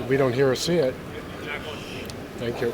we don't hear or see it. Thank you.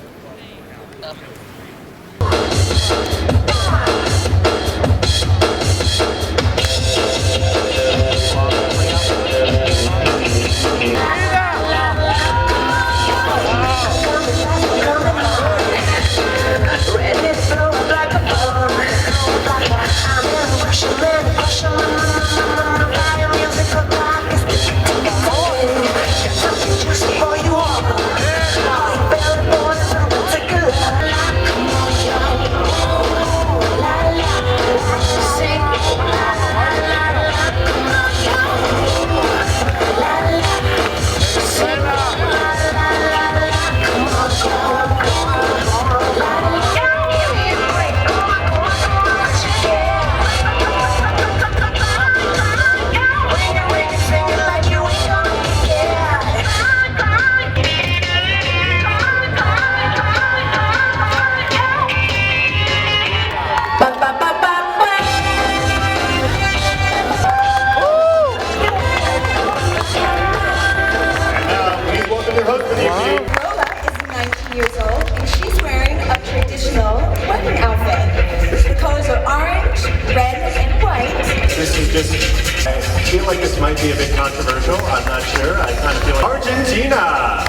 I feel like this might be a bit controversial. I'm not sure. I kind of feel like Argentina.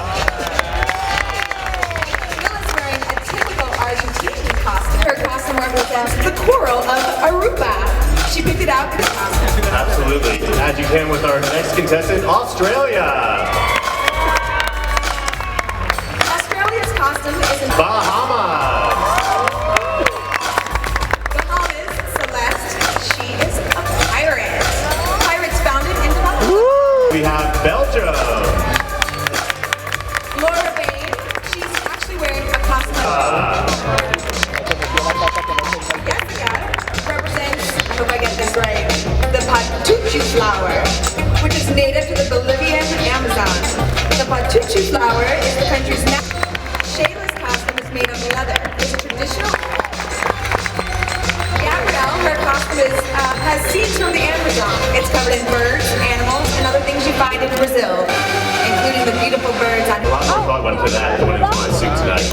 Mila's wearing a typical Argentinian costume. Her costume represents the coral of Aruba. She picked it out for the costume. Absolutely. As you can with our next contestant, Australia. Australia's costume is in Bahamas. We have Belgium. Laura Bain, she's actually wearing a costume. Galatview represents, I hope I get this right, the patuchu flower, which is native to the Bolivian Amazon. The patuchu flower is the country's national. Shayla's costume is made of leather. It's traditional. Gabrielle, her costume has seeds from the Amazon. It's covered in birds, animals, and other things you find in Brazil, including the beautiful birds on. A lot more thought went to that than went into my suit tonight.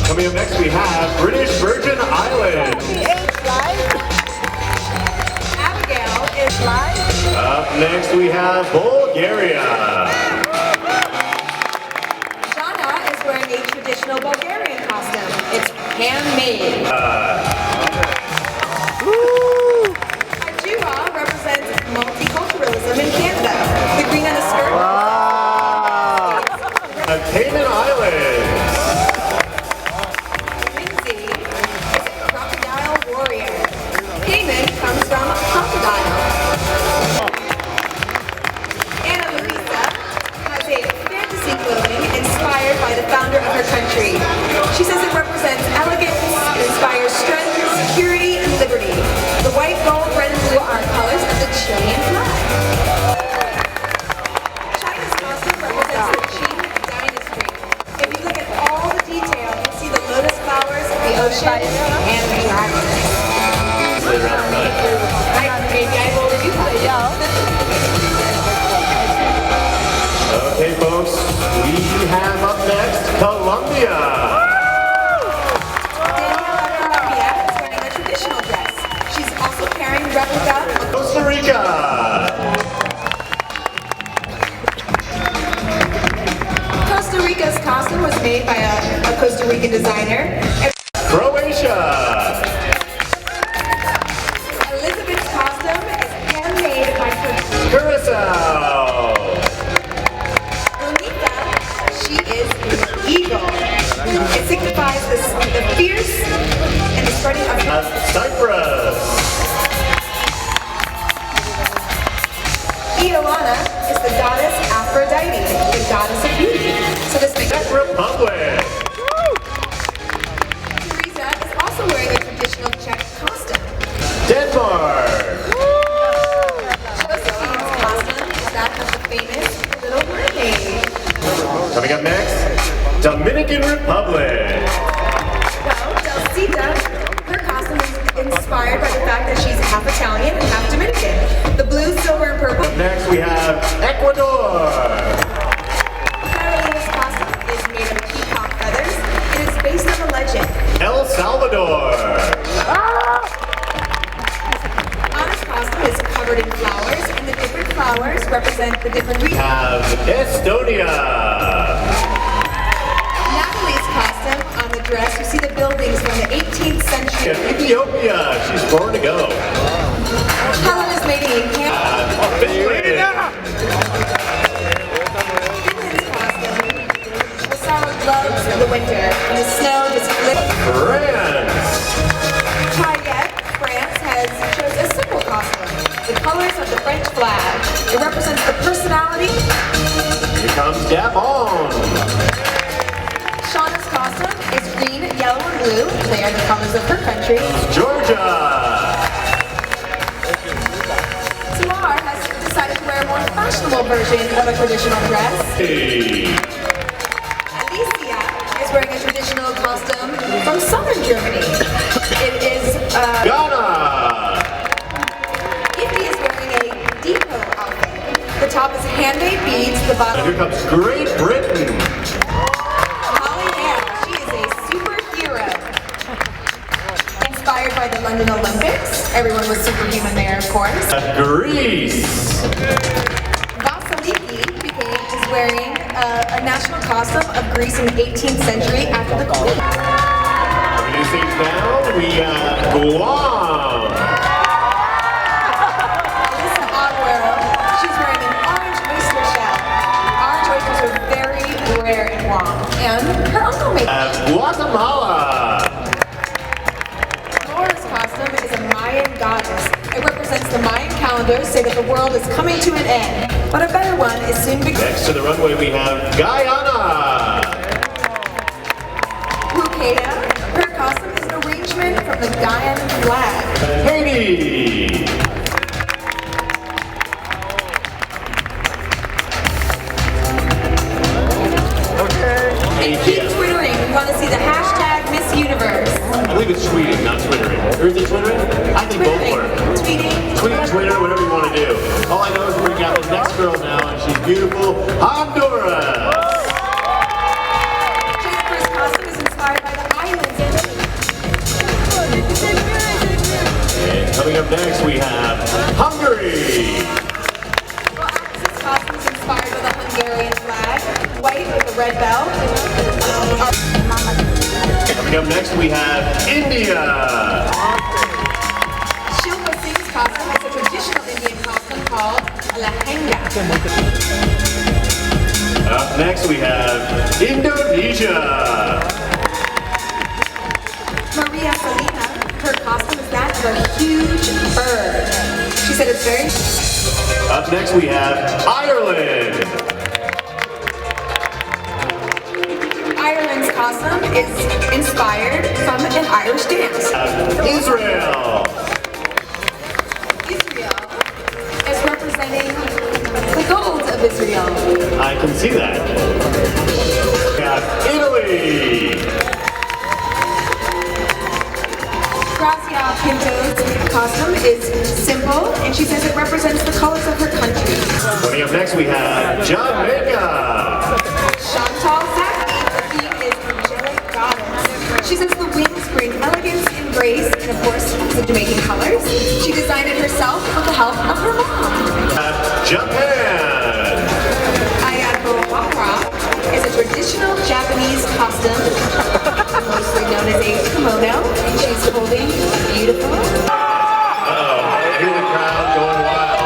Coming up next, we have British Virgin Islands. Abigail is live. Up next, we have Bulgaria. Shana is wearing a traditional Bulgarian costume. It's handmade. Represents multiculturalism in Canada. The green on the skirt. Wow. Cayman Islands. Lindsay is a crocodile warrior. Cayman comes from crocodile. Anna Luisa has a fantasy clothing inspired by the founder of her country. She says it represents elegance, it inspires strength, security, and liberty. The white, gold, red, and blue are colors of the Chilean flag. China's costume represents the Qing dynasty. If you look at all the detail, you'll see the lotus flowers, the ocean, and the dragons. Maybe I will do that. Okay, folks, we have up next Colombia. Costa Rica. Costa Rica's costume was made by a Costa Rican designer. Croatia. Elizabeth's costume is handmade by Curacao. Bonita, she is an eagle. It signifies the fierce and the spreading of Cyprus. Iolana is the goddess Aphrodite, the goddess of beauty. So this makes Czech Republic. Teresa is also wearing a traditional Czech costume. Denmark. Josephine's costume is that of the famous Little Mermaid. Coming up next, Dominican Republic. Well, Delsita, her costume is inspired by the fact that she's half Italian and half Dominican. The blue, silver, and purple. Next we have Ecuador. the different regions. Have Estonia. Natalie's costume on the dress, you see the buildings from the 18th century. Ethiopia. She's born to go. Helen is making a camp. Finland. Finland's costume. The summer loves the winter, and the snow just flips. France. Cayette, France, chose a simple costume. The colors of the French flag. It represents the personality. Here comes Gabon. Shauna's costume is green, yellow, and blue. They are the colors of her country. Georgia. Tamar has decided to wear a more fashionable version of a traditional dress. Hey. Alicia is wearing a traditional costume from southern Germany. It is, Ghana. Ivy is wearing a depot outfit. The top is handmade beads, the And bottom. here comes Great Britain. Holly Hale, she is a superhero. Inspired by the London Olympics. Everyone was superhuman there, of course. Greece. Vasiliki is wearing a national costume of Greece in the 18th century after the Queen. New things now, we have Guam. Alyssa Aguero, she's wearing an orange oyster shell. Orange oysters are very rare in Guam. And her uncle made it. Guatemala. Laura's costume is a Mayan goddess. It represents the Mayan calendar, say that the world is coming to an end. But a better one is soon beginning. Next to the runway, we have Guyana. Rukeda, her costume is an arrangement from the Guyana flag. Haiti. And keep twittering. We want to see the hashtag Miss Universe. I believe it's tweeting, not twittering. Or is it twittering? I think both work. Tweeting. Tweet, Twitter, whatever you want to do. All I know is we got the next girl now, and she's beautiful. Honduras. Jennifer's costume is inspired by the islands. And coming up next, we have Hungary. Well, Axe's costume is inspired by the Hungarian flag. White with a red belt. Coming up next, we have India. Shilpa Singh's costume is a traditional Indian costume called lehenga. Up next, we have Indonesia. Maria Salina, her costume is that of a huge bird. She said it's very... Up next, we have Ireland. Ireland's costume is inspired from an Irish dance. Israel. Israel is representing the gold of Israel. I can see that. We have Italy. Grazia Pinto's costume is simple, and she says it represents the colors of her country. Coming up next, we have Jamaica. Chantal Zaki, the theme is angelic goddess. She says the wings bring elegance and grace, and of course, the Jamaican colors. She designed it herself with the help of her mom. Japan. Ayako Wara is a traditional Japanese costume, mostly known as a kimono, and she's holding beautiful. Uh-oh, I hear the crowd going wild.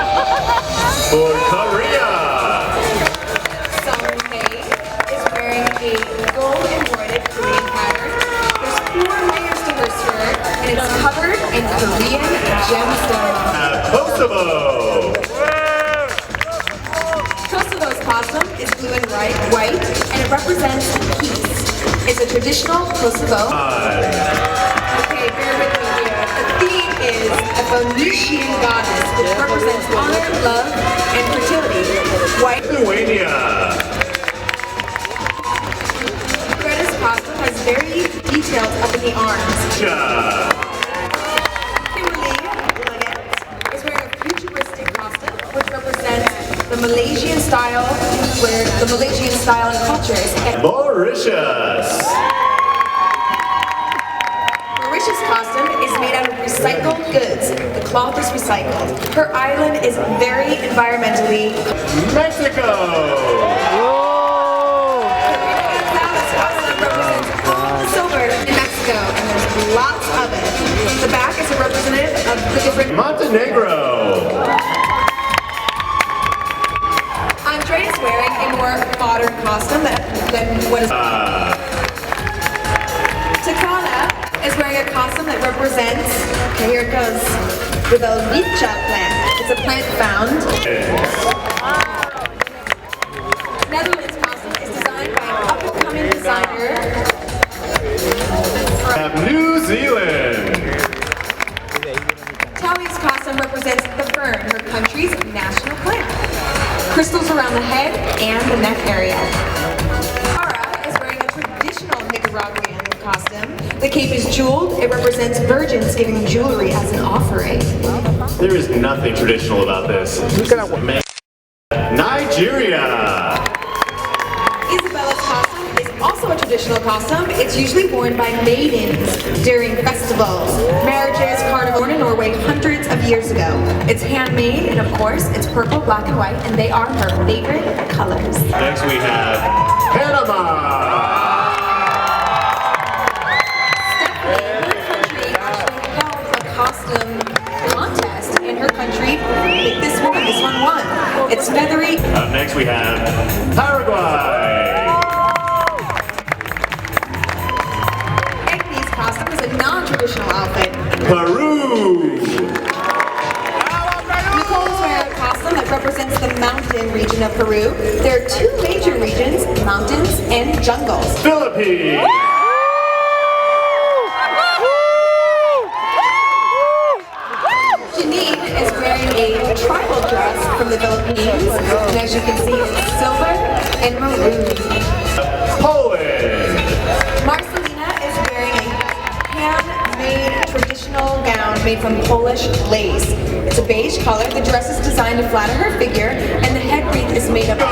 For Korea. Song Tae is wearing a gold embroidered Korean pattern. There's 4 layers to her skirt, and it's covered in Korean gemstones. Kosovo. Kosovo's costume is blue and white, and it represents peace. It's a traditional Kosovo. Okay, bear with me here. The theme is a Phoenician goddess, which represents honor, love, and fertility. White. Lithuania. Greta's costume has very detailed up in the arms. Russia. Kimberly Leggett is wearing a futuristic costume, which represents the Malaysian style, where the Malaysian style and culture is. Mauritius. Mauritius' costume is made out of recycled goods. The cloth is recycled. Her island is very environmentally. Mexico! Represents all the silver in Mexico, and there's lots of it. The back is a representative of the different. Montenegro! Andre is wearing a more modern costume than what is. Takana is wearing a costume that represents, okay, here it goes, the Velveeta plant. It's a plant found. Netherlands costume is designed by an up-and-coming designer. New Zealand! Tally's costume represents the fern, her country's national plant. Crystals around the head and the neck area. Cara is wearing a traditional Nicaraguan costume. The cape is jeweled. It represents virgins giving jewelry as an offering. There is nothing traditional about this. Nigeria! Isabella's costume is also a traditional costume. It's usually worn by maidens during festivals, marriages, carnival. Born in Norway hundreds of years ago. It's handmade, and of course, it's purple, black, and white, and they are her favorite colors. Next we have Panama! Stephanie, her country actually held a costume contest in her country. This one won. It's feathery. Up next we have Paraguay! Agnes' costume is a non-traditional outfit. Peru! Nicole is wearing a costume that represents the mountain region of Peru. There are two major regions, mountains and jungles. Philippines! Janine is wearing a tribal dress from the Philippines, and as you can see, it's silver and maroon. Poland! Marcelina is wearing a handmade traditional gown made from Polish lace. It's a beige color. The dress is designed to flatter her figure, and the head wreath is made of. Bodhi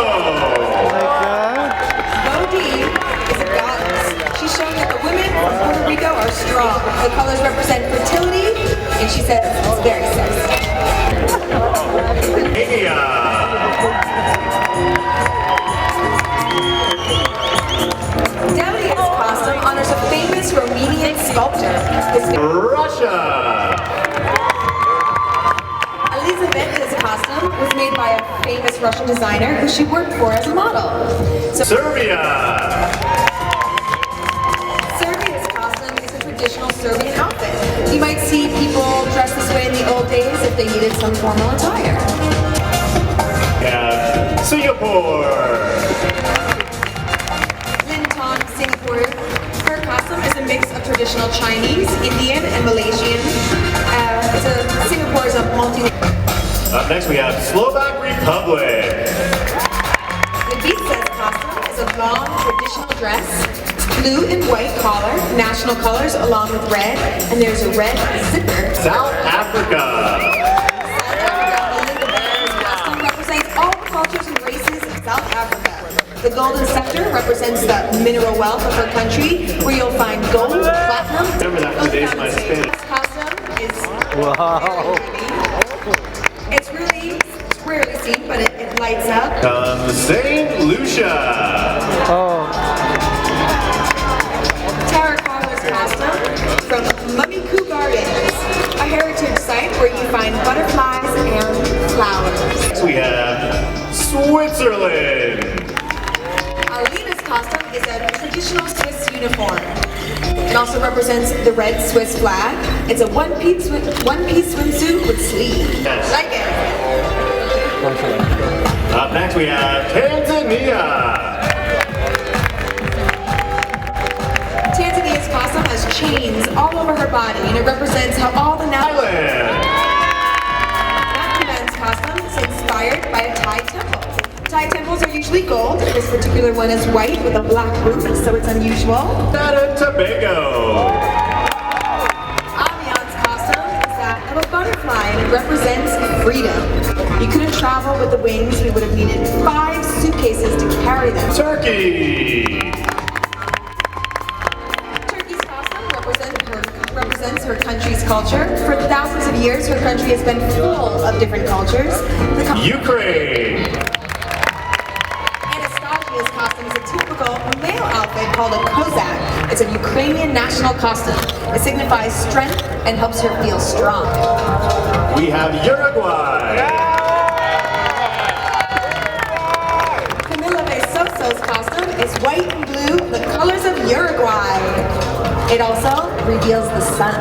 is a goddess. She's showing that the women of Puerto Rico are strong. The colors represent fertility, and she says it's very sexy. India! Delia's costume honors a famous Romanian sculptor. Russia! Elizabeth's costume was made by a famous Russian designer who she worked for as a model. Serbia! Serbia's costume is a traditional Serbian outfit. You might see people dressed this way in the old days if they needed some formal attire. Yeah. Singapore! Singapore. Her costume is a mix of traditional Chinese, Indian, and Malaysian. Singapore is a multi. Up next we have Slovak Republic. Ibiza's costume is a long traditional dress, blue and white collar, national colors along with red, and there's a red zipper. South Africa. Belinda Bear's costume represents all the cultures and races of South Africa. The golden scepter represents the mineral wealth of her country, where you'll find gold, platinum. Remember that for the days of my Spanish. This costume is Wow. it's really rarely seen, but it lights up. St. Lucia. Oh. Tara Carla's costume from Mummiku Gardens, a heritage site where you find butterflies and flowers. Next we have Switzerland. Alina's costume is a traditional Swiss uniform. It also represents the red Swiss flag. It's a one-piece swimsuit with sleeves. Yes. Like it. Up next we have Tanzania. Tanzania's costume has chains all over her body, and it represents how all the Thailand. Nakuman's costume is inspired by a Thai temple. Thai temples are usually gold. This particular one is white with a black roof, so it's unusual. Trinidad and Tobago. Avian's costume is that of a butterfly, and it represents freedom. You couldn't travel with the wings. We would have needed 5 suitcases to carry them. Turkey. Turkey's costume represents her country's culture. For thousands of years, her country has been full of different cultures. Ukraine. Anastasia's costume is a typical male outfit called a kozak. It's a Ukrainian national costume. It signifies strength and helps her feel strong. We have Uruguay. Camila Besoso's costume is white and blue, the colors of Uruguay. It also reveals the sun.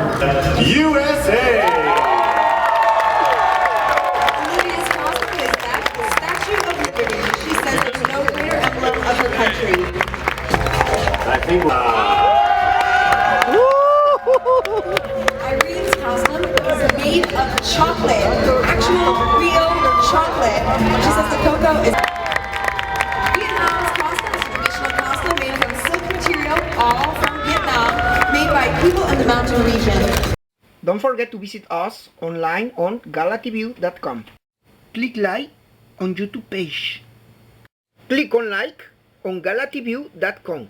USA. Olivia's costume is that the Statue of Liberty. She says there's no greater emblem of her country. I think. Irene's costume is made of chocolate, actual real chocolate. She says the cocoa is. Vietnam's costume is a traditional costume made from silk material, all from Vietnam, made by people in the mountain region. Don't forget to visit us online on Galatview.com. Click like on YouTube page. Click on like on Galatview.com.